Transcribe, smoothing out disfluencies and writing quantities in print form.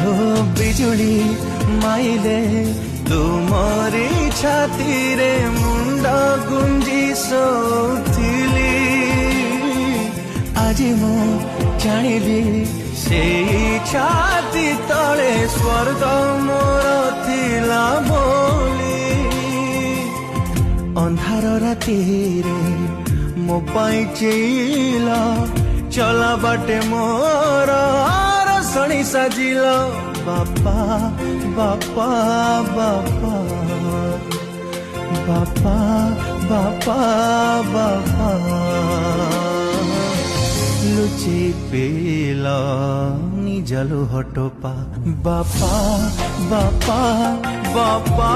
हो बिजुली माइले तुमरी छाती रे मुंड गुंजी सोथिली आज मु जानिली से छाती तले स्वर्ग मोर थिला बोली अंधार राति रे मो पाई चिला चला बाटे मोर सणी साजिल बापा बापा बापा बापा बापा बापा लुचि पेल निजलु हटोपा बापा बापा बापा